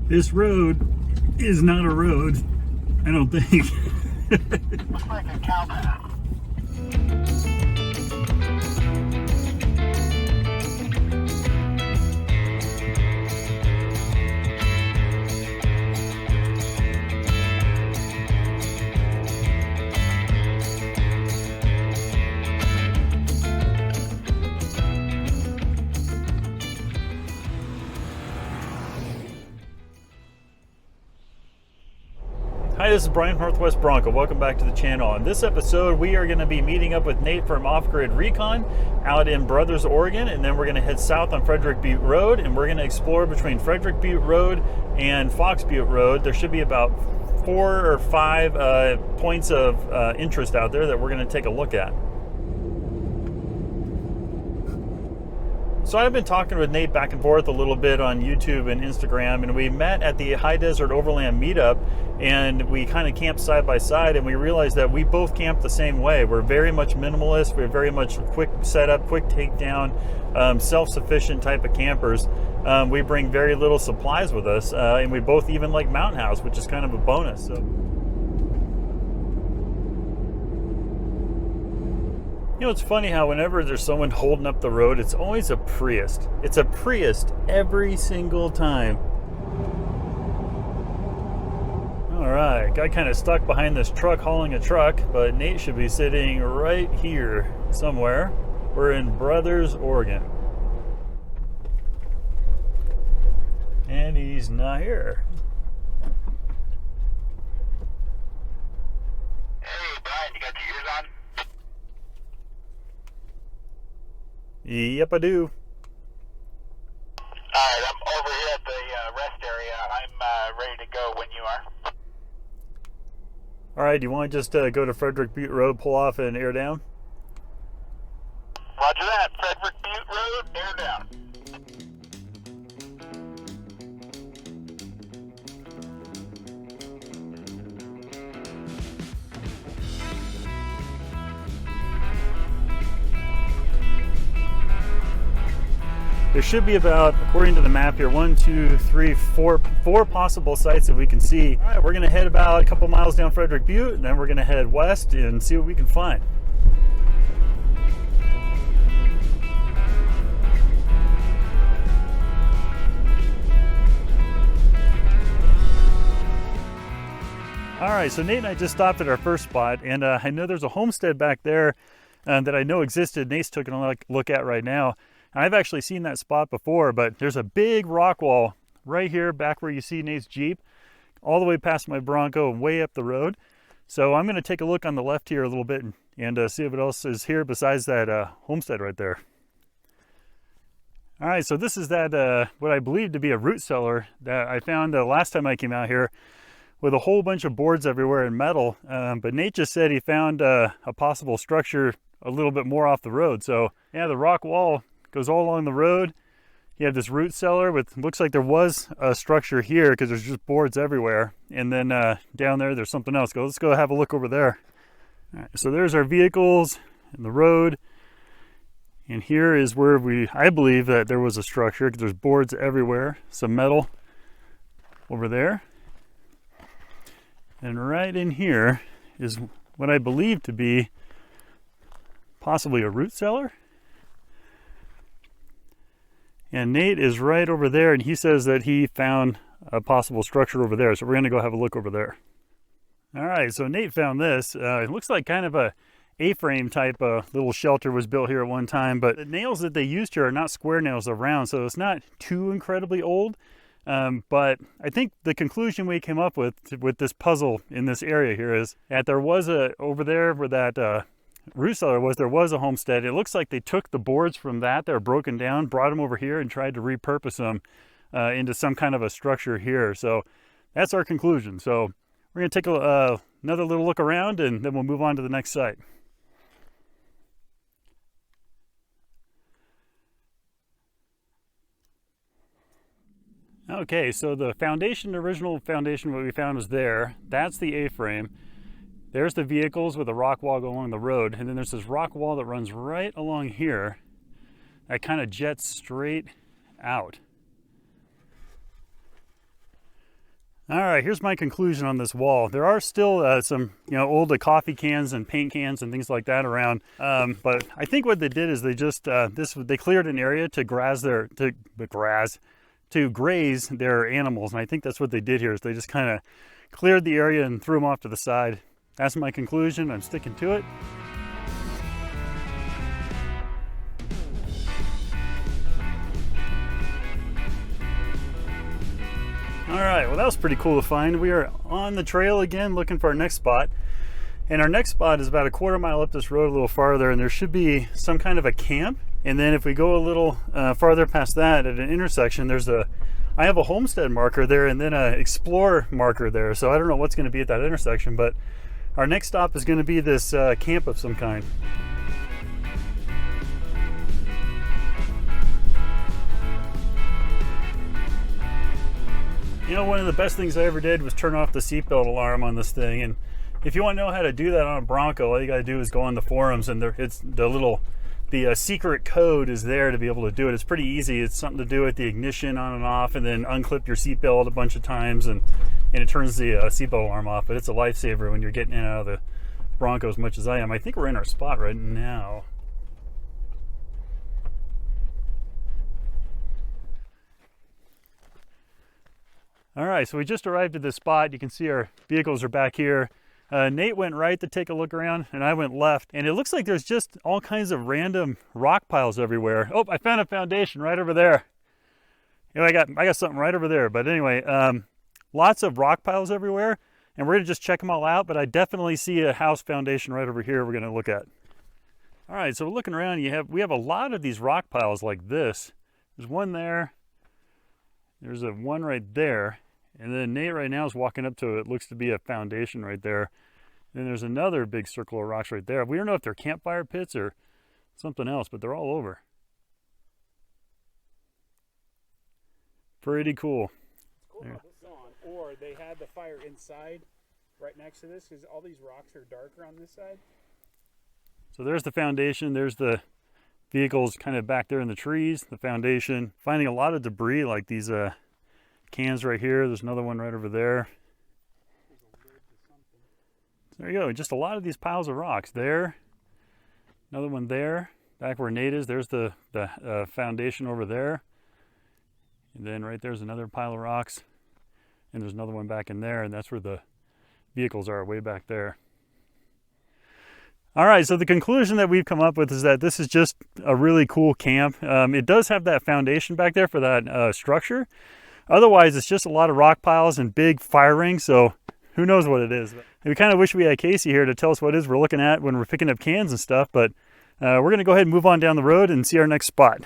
This road is not a road, I don't think. Looks like a cow path. Hi, this is Brian, Northwest Bronco. Welcome back to the channel. In this episode, we are going to be meeting up with Nate from OffGridRecon out in Brothers, Oregon, and then we're going to head south on Frederick Butte Road, and we're going to explore between Frederick Butte Road and Fox Butte Road. There should be about 4 or 5 points of interest out there that we're going to take a look at. So I've been talking with Nate back and forth a little bit on YouTube and Instagram, and we met at the High Desert Overland meetup, and we kind of camped side by side, and we realized that we both camp the same way. We're very much minimalist. We're very much quick setup, quick takedown, self-sufficient type of campers. We bring very little supplies with us, and we both even like Mountain House, which is kind of a bonus. So, you know, it's funny how whenever there's someone holding up the road, it's always a Prius. It's a Prius every single time. All right, got kind of stuck behind this truck hauling a truck, but Nate should be sitting right here somewhere. We're in Brothers, Oregon. And he's not here. Hey, Brian, you got your ears on? Yep, I do. Alright, I'm over here at the rest area. I'm ready to go when you are. All right, do you want to just go to Frederick Butte Road, pull off and air down? Roger that. Frederick Butte Road, air down. There should be about, according to the map here, 1, 2, 3, 4 possible sites that we can see. All right, we're gonna head about a couple miles down Frederick Butte, and then we're gonna head west and see what we can find. All right, so Nate and I just stopped at our first spot, and I know there's a homestead back there that I know existed. Nate's taking a look at right now. I've actually seen that spot before, but there's a big rock wall right here, back where you see Nate's Jeep, all the way past my Bronco and way up the road. So I'm going to take a look on the left here a little bit and see what else is here besides that homestead right there. All right, so this is that what I believe to be a root cellar that I found last time I came out here, with a whole bunch of boards everywhere and metal. But Nate just said he found a possible structure a little bit more off the road. So yeah, the rock wall goes all along the road. You have this root cellar with, looks like there was a structure here because there's just boards everywhere. And then down there, there's something else. Let's go have a look over there. All right, so there's our vehicles and the road. And here is where I believe that there was a structure because there's boards everywhere. Some metal over there. And right in here is what I believe to be possibly a root cellar. And Nate is right over there, and he says that he found a possible structure over there. So we're going to go have a look over there. All right, so Nate found this. It looks like kind of a A-frame type little shelter was built here at one time, but the nails that they used here are not square nails, they're round, so it's not too incredibly old. But I think the conclusion we came up with this puzzle in this area here is that there was over there where that root cellar was, there was a homestead. It looks like they took the boards from that were broken down, brought them over here and tried to repurpose them into some kind of a structure here. So that's our conclusion. So we're going to take another little look around, and then we'll move on to the next site. Okay, so the original foundation, what we found was there. That's the A-frame. There's the vehicles with a rock wall going along the road, and then there's this rock wall that runs right along here that kind of jets straight out. All right, here's my conclusion on this wall. There are still some, old coffee cans and paint cans and things like that around. But I think what they did is they just they cleared an area to graze their animals, and I think that's what they did here. Is they just kind of cleared the area and threw them off to the side. That's my conclusion. I'm sticking to it. All right, well, that was pretty cool to find. We are on the trail again looking for our next spot. And our next spot is about a quarter mile up this road a little farther, and there should be some kind of a camp. And then if we go a little farther past that at an intersection, I have a homestead marker there and then an explore marker there. So I don't know what's going to be at that intersection, but our next stop is going to be this camp of some kind. One of the best things I ever did was turn off the seatbelt alarm on this thing. And if you want to know how to do that on a Bronco, all you got to do is go on the forums, and the secret code is there to be able to do it. It's pretty easy. It's something to do with the ignition on and off, and then unclip your seatbelt a bunch of times, and it turns the seatbelt alarm off. But it's a lifesaver when you're getting in and out of the Bronco as much as I am. I think we're in our spot right now. All right, so we just arrived at this spot. You can see our vehicles are back here. Nate went right to take a look around, and I went left. And it looks like there's just all kinds of random rock piles everywhere. Oh, I found a foundation right over there. I got something right over there. But anyway, lots of rock piles everywhere, and we're gonna just check them all out. But I definitely see a house foundation right over here we're gonna look at. All right, so looking around, we have a lot of these rock piles like this. There's one there. There's one right there. And then Nate right now is walking up to it. Looks to be a foundation right there. And then there's another big circle of rocks right there. We don't know if they're campfire pits or something else, but they're all over. Pretty cool. It's cool how this is on. Or they had the fire inside right next to this, because all these rocks are darker on this side. So there's the foundation. There's the vehicles kind of back there in the trees. The foundation. Finding a lot of debris like these cans right here. There's another one right over there. So there you go. Just a lot of these piles of rocks. There. Another one there. Back where Nate is. There's the foundation over there. And then right there's another pile of rocks. And there's another one back in there. And that's where the vehicles are, way back there. All right, so the conclusion that we've come up with is that this is just a really cool camp. It does have that foundation back there for that structure. Otherwise, it's just a lot of rock piles and big fire rings, so who knows what it is. And we kind of wish we had Casey here to tell us what it is we're looking at when we're picking up cans and stuff, but we're going to go ahead and move on down the road and see our next spot.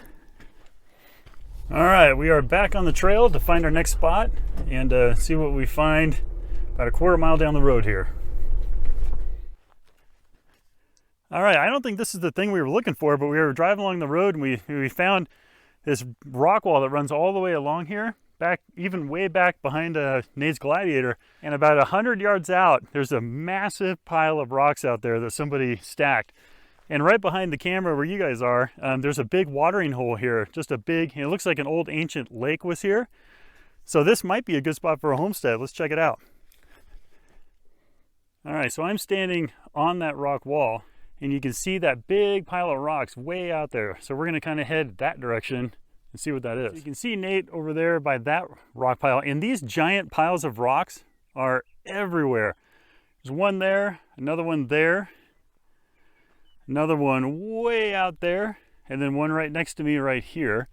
All right, we are back on the trail to find our next spot and see what we find about a quarter mile down the road here. All right, I don't think this is the thing we were looking for, but we were driving along the road and we found this rock wall that runs all the way along here. Back, even way back behind Nate's Gladiator, and about 100 yards out, there's a massive pile of rocks out there that somebody stacked. And right behind the camera where you guys are, there's a big watering hole here. Just a big, it looks like an old ancient lake was here. So this might be a good spot for a homestead. Let's check it out. All right, so I'm standing on that rock wall, and you can see that big pile of rocks way out there. So we're gonna kind of head that direction and see what that is. So you can see Nate over there by that rock pile, and these giant piles of rocks are everywhere. There's one there, another one there, another one way out there, and then one right next to me right here.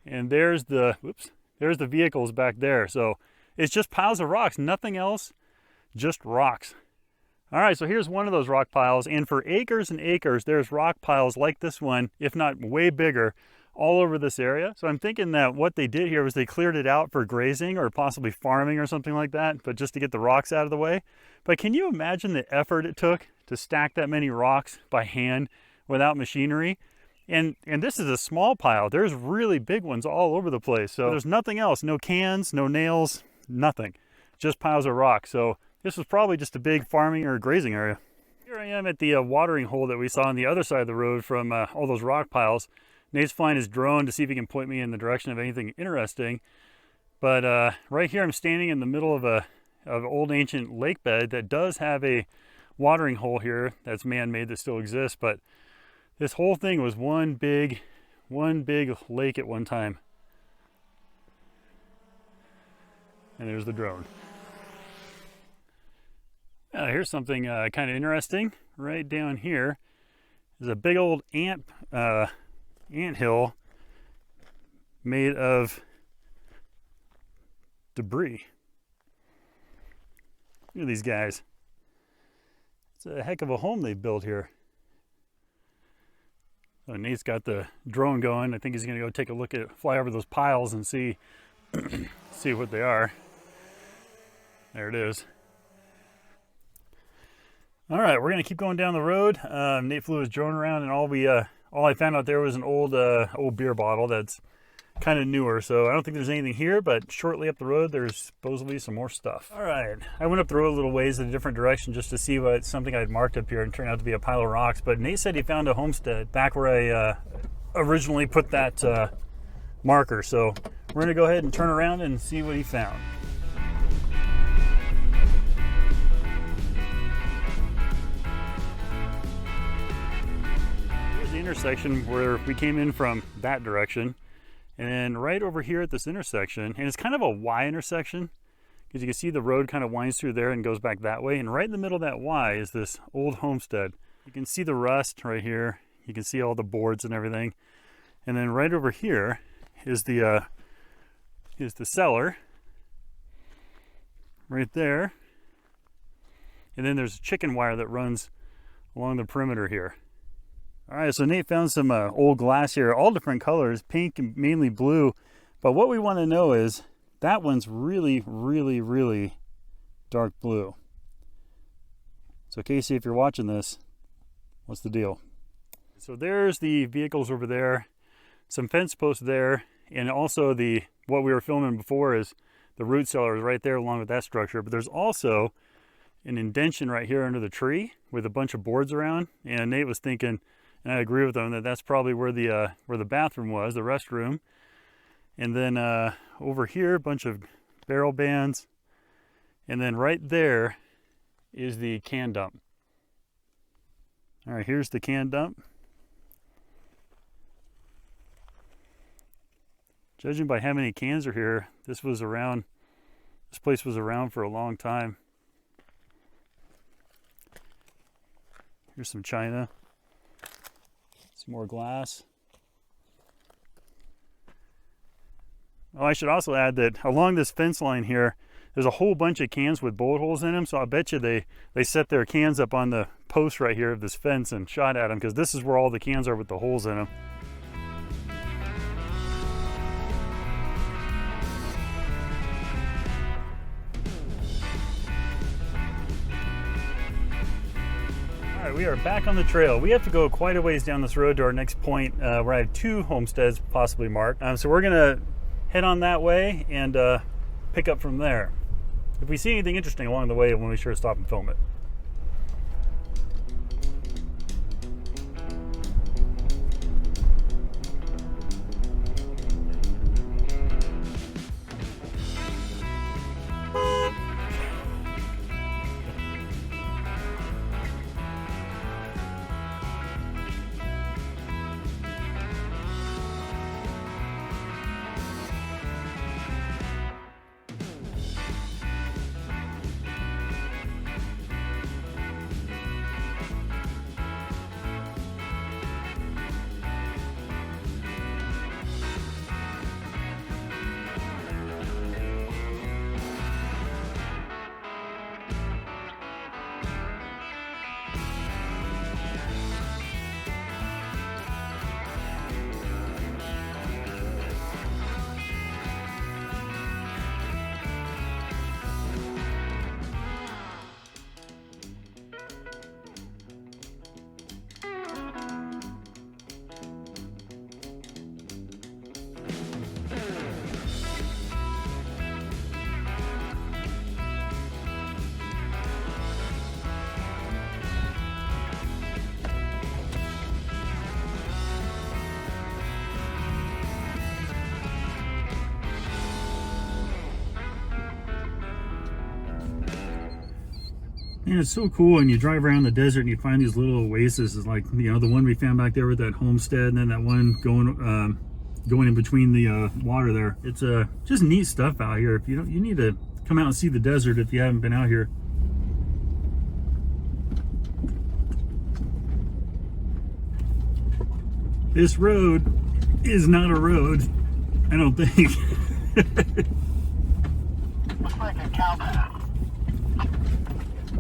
And there's the vehicles back there. So it's just piles of rocks, nothing else, just rocks. All right, so here's one of those rock piles, and for acres and acres, there's rock piles like this one, if not way bigger, all over this area. So I'm thinking that what they did here was they cleared it out for grazing or possibly farming or something like that, but just to get the rocks out of the way. But can you imagine the effort it took to stack that many rocks by hand without machinery? And this is a small pile. There's really big ones all over the place. So there's nothing else, no cans, no nails, nothing, just piles of rocks. So this was probably just a big farming or grazing area. Here I am at the watering hole that we saw on the other side of the road from all those rock piles. Nate's flying his drone to see if he can point me in the direction of anything interesting. But right here I'm standing in the middle of an old ancient lake bed that does have a watering hole here that's man-made that still exists, but this whole thing was one big lake at one time. And there's the drone. Here's something kind of interesting. Right down here is a big old ant hill made of debris. Look at these guys. It's a heck of a home they've built here. So Nate's got the drone going. I think he's going to go take a look at, fly over those piles and see see what they are. There it is. All right, we're going to keep going down the road. Nate flew his drone around, and all I found out there was an old beer bottle that's kind of newer. So I don't think there's anything here, but shortly up the road, there's supposedly some more stuff. All right, I went up the road a little ways in a different direction just to see what something I'd marked up here, and it turned out to be a pile of rocks. But Nate said he found a homestead back where I originally put that marker. So we're going to go ahead and turn around and see what he found. Intersection where we came in from that direction, and then right over here at this intersection, and it's kind of a Y intersection because you can see the road kind of winds through there and goes back that way, and right in the middle of that Y is this old homestead. You can see the rust right here, you can see all the boards and everything, and then right over here is the cellar right there, and then there's a chicken wire that runs along the perimeter here. All right, so Nate found some old glass here, all different colors, pink and mainly blue. But what we want to know is that one's really dark blue. So Casey, if you're watching this, what's the deal? So there's the vehicles over there, some fence posts there, and also what we were filming before is the root cellar is right there along with that structure. But there's also an indention right here under the tree with a bunch of boards around. And Nate was thinking, and I agree with him, that that's probably where the bathroom was, the restroom. And then over here, a bunch of barrel bands. And then right there is the can dump. All right, here's the can dump. Judging by how many cans are here, this place was around for a long time. Here's some china. More glass. Oh, I should also add that along this fence line here, there's a whole bunch of cans with bullet holes in them. So I bet you they set their cans up on the post right here of this fence and shot at them, because this is where all the cans are with the holes in them. We are back on the trail. We have to go quite a ways down this road to our next point where I have 2 homesteads possibly marked. So we're gonna head on that way and pick up from there. If we see anything interesting along the way, we'll be sure to stop and film it. And it's so cool, and you drive around the desert and you find these little oases, like, you know, the one we found back there with that homestead, and then that one going in between the water there. It's just neat stuff out here. If you don't, you need to come out and see the desert if you haven't been out here. This road is not a road, I don't think. Looks like a cow path.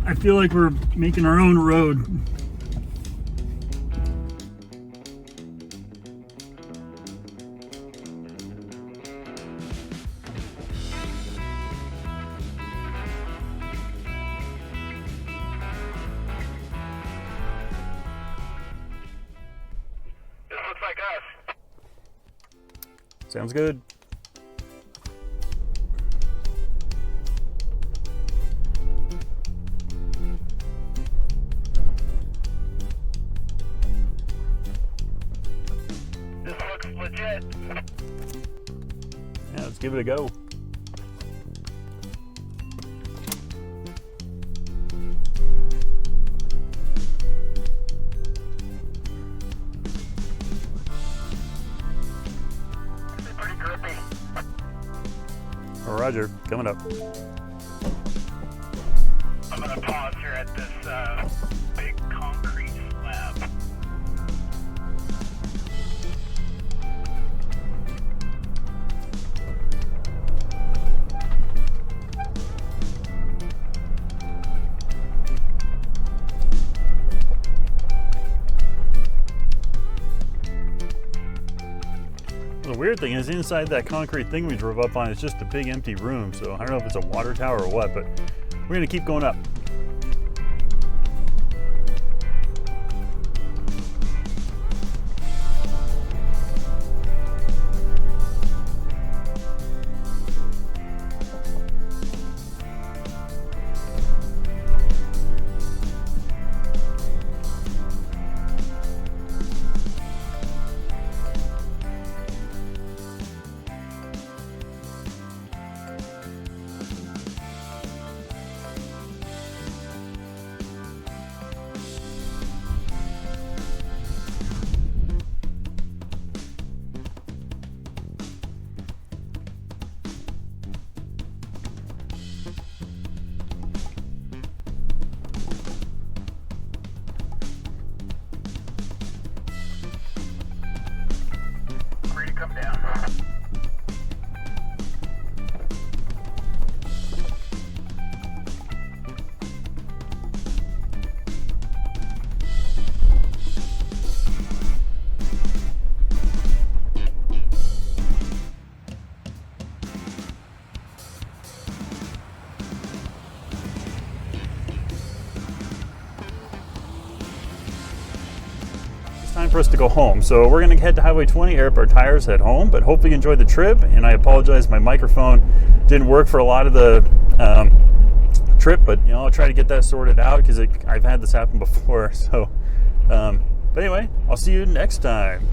I feel like we're making our own road. This looks like us. Sounds good. This looks legit. Yeah, let's give it a go. This is pretty grippy. Roger, coming up. I'm gonna pause here at this big concrete slab. The weird thing is, inside that concrete thing we drove up on, it's just a big empty room. So I don't know if it's a water tower or what, but we're gonna keep going up. Free to come down. Time for us to go home, so we're gonna head to Highway 20, air up our tires, head home. But hopefully you enjoyed the trip, and I apologize my microphone didn't work for a lot of the trip, but you know, I'll try to get that sorted out because I've had this happen before. So but anyway, I'll see you next time.